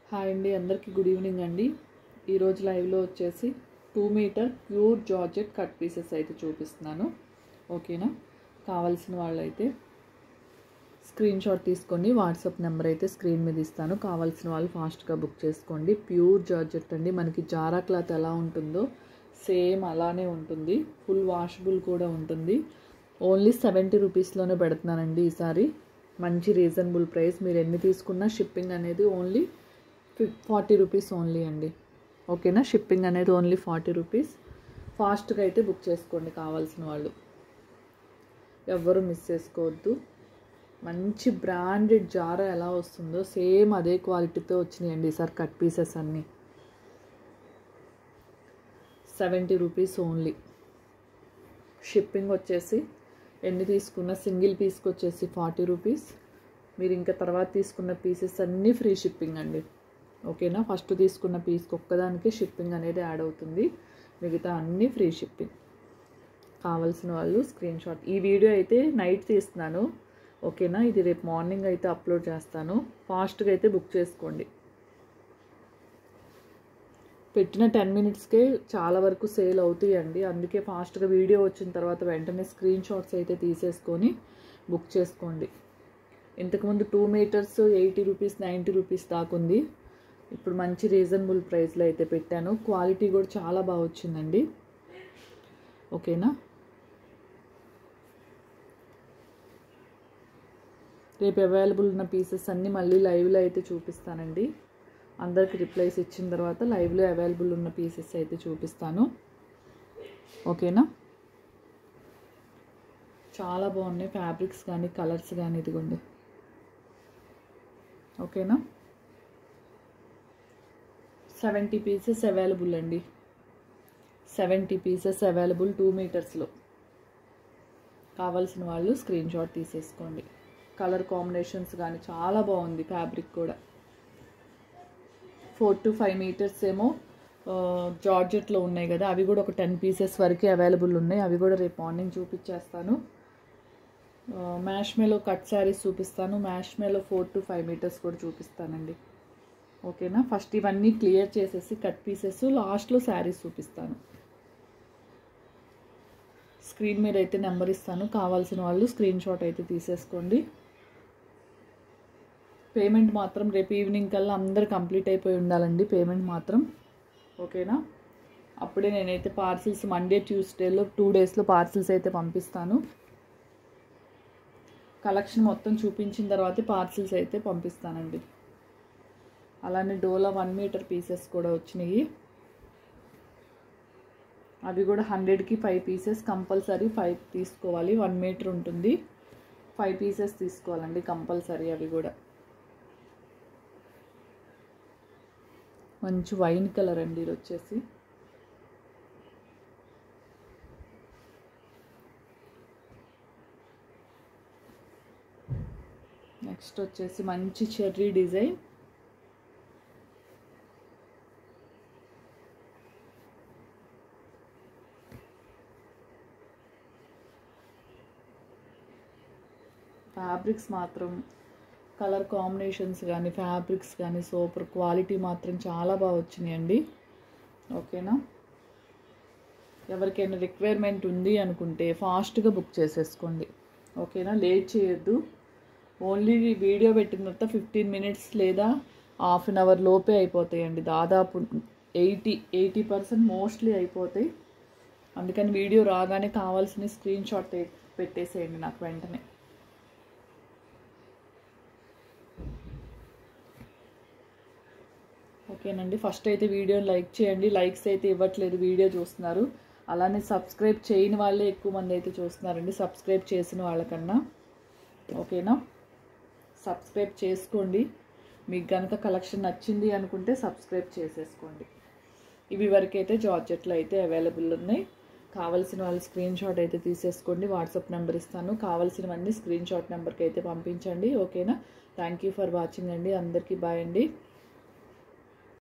Hi అండి, అందరికీ good evening అండి. ఈరోజు లైవ్లో వచ్చేసి 2 metre pure georgette cut pieces అయితే చూపిస్తున్నాను. ఓకేనా? కావాల్సిన వాళ్ళైతే స్క్రీన్ షాట్ తీసుకోండి. వాట్సాప్ నెంబర్ అయితే స్క్రీన్ మీద ఇస్తాను. కావాల్సిన వాళ్ళు ఫాస్ట్గా బుక్ చేసుకోండి. ప్యూర్ జార్జెట్ అండి. మనకి జారా క్లాత్ ఎలా ఉంటుందో సేమ్ అలానే ఉంటుంది. ఫుల్ వాషబుల్ కూడా ఉంటుంది. ఓన్లీ 70 రూపీస్లోనే పెడుతున్నానండి ఈసారి. మంచి రీజనబుల్ ప్రైస్. మీరు ఎన్ని తీసుకున్నా షిప్పింగ్ అనేది ఓన్లీ 40 రూపీస్ ఓన్లీ అండి. ఓకేనా? షిప్పింగ్ అనేది ఓన్లీ 40 రూపీస్. ఫాస్ట్గా అయితే బుక్ చేసుకోండి కావాల్సిన వాళ్ళు. ఎవ్వరూ మిస్ చేసుకోవద్దు. మంచి బ్రాండెడ్ జారా ఎలా వస్తుందో సేమ్ అదే క్వాలిటీతో వచ్చినాయండి ఈసారి కట్ పీసెస్ అన్నీ. 70 రూపీస్ ఓన్లీ. షిప్పింగ్ వచ్చేసి ఎన్ని తీసుకున్న సింగిల్ పీస్కి వచ్చేసి 40 రూపీస్. మీరు ఇంకా తర్వాత తీసుకున్న పీసెస్ అన్నీ ఫ్రీ షిప్పింగ్ అండి. ఓకేనా? ఫస్ట్ తీసుకున్న పీస్కి ఒక్కదానికి షిప్పింగ్ అనేది యాడ్ అవుతుంది. మిగతా అన్నీ ఫ్రీ షిప్పింగ్. కావాల్సిన వాళ్ళు స్క్రీన్ షాట్. ఈ వీడియో అయితే నైట్ తీస్తున్నాను. ఓకేనా? ఇది రేపు మార్నింగ్ అయితే అప్లోడ్ చేస్తాను. ఫాస్ట్గా అయితే బుక్ చేసుకోండి. పెట్టిన 10 మినిట్స్కే చాలా వరకు సేల్ అవుతాయండి. అందుకే ఫాస్ట్గా వీడియో వచ్చిన తర్వాత వెంటనే స్క్రీన్ షాట్స్ అయితే తీసేసుకొని బుక్ చేసుకోండి. ఇంతకుముందు 2 మీటర్స్ 80 రూపీస్ 90 రూపీస్ దాకుంది. ఇప్పుడు మంచి రీజనబుల్ ప్రైస్లో అయితే పెట్టాను. క్వాలిటీ కూడా చాలా బాగా వచ్చిందండి. ఓకేనా? రేపు అవైలబుల్ ఉన్న పీసెస్ అన్నీ మళ్ళీ లైవ్లో అయితే చూపిస్తానండి. అందరికి రిప్లైస్ ఇచ్చిన తర్వాత లైవ్లో అవైలబుల్ ఉన్న పీసెస్ అయితే చూపిస్తాను. ఓకేనా? చాలా బాగున్నాయి ఫ్యాబ్రిక్స్ కానీ కలర్స్ కానీ. ఇదిగోండి. ఓకేనా? 70 పీసెస్ అవైలబుల్ అండి. 70 పీసెస్ అవైలబుల్ 2 మీటర్స్లో. కావాల్సిన వాళ్ళు స్క్రీన్ షాట్ తీసేసుకోండి. కలర్ కాంబినేషన్స్ కానీ చాలా బాగుంది. ఫ్యాబ్రిక్ కూడా 4 to 5 మీటర్స్ ఏమో జార్జెట్లో ఉన్నాయి కదా, అవి కూడా ఒక 10 పీసెస్ వరకే అవైలబుల్ ఉన్నాయి. అవి కూడా రేపు మార్నింగ్ చూపించేస్తాను. మ్యాష్మేలో కట్ శారీస్ చూపిస్తాను. మ్యాష్మేలో 4 to 5 మీటర్స్ కూడా చూపిస్తానండి. ఓకేనా? ఫస్ట్ ఇవన్నీ క్లియర్ చేసేసి కట్ పీసెస్ లాస్ట్లో శారీస్ చూపిస్తాను. స్క్రీన్ మీద అయితే నెంబర్ ఇస్తాను. కావాల్సిన వాళ్ళు స్క్రీన్ షాట్ అయితే తీసేసుకోండి. పేమెంట్ మాత్రం రేపు ఈవినింగ్ కల్లా అందరు కంప్లీట్ అయిపోయి ఉండాలండి పేమెంట్ మాత్రం. ఓకేనా? అప్పుడే నేనైతే పార్సిల్స్ మండే ట్యూస్డేలో 2 డేస్లో పార్సిల్స్ అయితే పంపిస్తాను. కలెక్షన్ మొత్తం చూపించిన తర్వాతే పార్సిల్స్ అయితే పంపిస్తానండి. అలానే డోలా 1 మీటర్ పీసెస్ కూడా వచ్చినాయి. అవి కూడా 100కి 5 పీసెస్ కంపల్సరీ 5 తీసుకోవాలి. 1 మీటర్ ఉంటుంది. 5 పీసెస్ తీసుకోవాలండి కంపల్సరీ. అవి కూడా మంచి వైన్ కలర్ అండి. ఇది వచ్చేసి నెక్స్ట్ వచ్చేసి మంచి చెర్రీ డిజైన్. ఫ్యాబ్రిక్స్ మాత్రం కలర్ కాంబినేషన్స్ కానీ ఫ్యాబ్రిక్స్ కానీ సూపర్. క్వాలిటీ మాత్రం చాలా బాగా వచ్చినాయండి. ఓకేనా? ఎవరికైనా రిక్వైర్మెంట్ ఉంది అనుకుంటే ఫాస్ట్గా బుక్ చేసేసుకోండి. ఓకేనా? లేట్ చేయొద్దు. ఓన్లీ వీడియో పెట్టిన తర్వాత 15 మినిట్స్ లేదా హాఫ్ అన్ అవర్ లోపే అయిపోతాయండి. దాదాపు 80% మోస్ట్లీ అయిపోతాయి. అందుకని వీడియో రాగానే కావాల్సిన స్క్రీన్ షాట్ పెట్టేసేయండి నాకు వెంటనే. ఓకేనండి? ఫస్ట్ అయితే వీడియోని లైక్ చేయండి. లైక్స్ అయితే ఇవ్వట్లేదు, వీడియో చూస్తున్నారు. అలానే సబ్స్క్రైబ్ చేయని వాళ్ళే ఎక్కువ మంది అయితే చూస్తున్నారండి సబ్స్క్రైబ్ చేసిన వాళ్ళకన్నా. ఓకేనా? సబ్స్క్రైబ్ చేసుకోండి. మీకు కనుక కలెక్షన్ నచ్చింది అనుకుంటే సబ్స్క్రైబ్ చేసేసుకోండి. ఇవి వరకైతే జార్జెట్లో అయితే అవైలబుల్ ఉన్నాయి. కావాల్సిన వాళ్ళు స్క్రీన్ షాట్ అయితే తీసేసుకోండి. వాట్సాప్ నెంబర్ ఇస్తాను. కావాల్సినవన్నీ స్క్రీన్ షాట్ నెంబర్కి అయితే పంపించండి. ఓకేనా? థ్యాంక్ యూ ఫర్ వాచింగ్ అండి. అందరికీ బాయ్ అండి.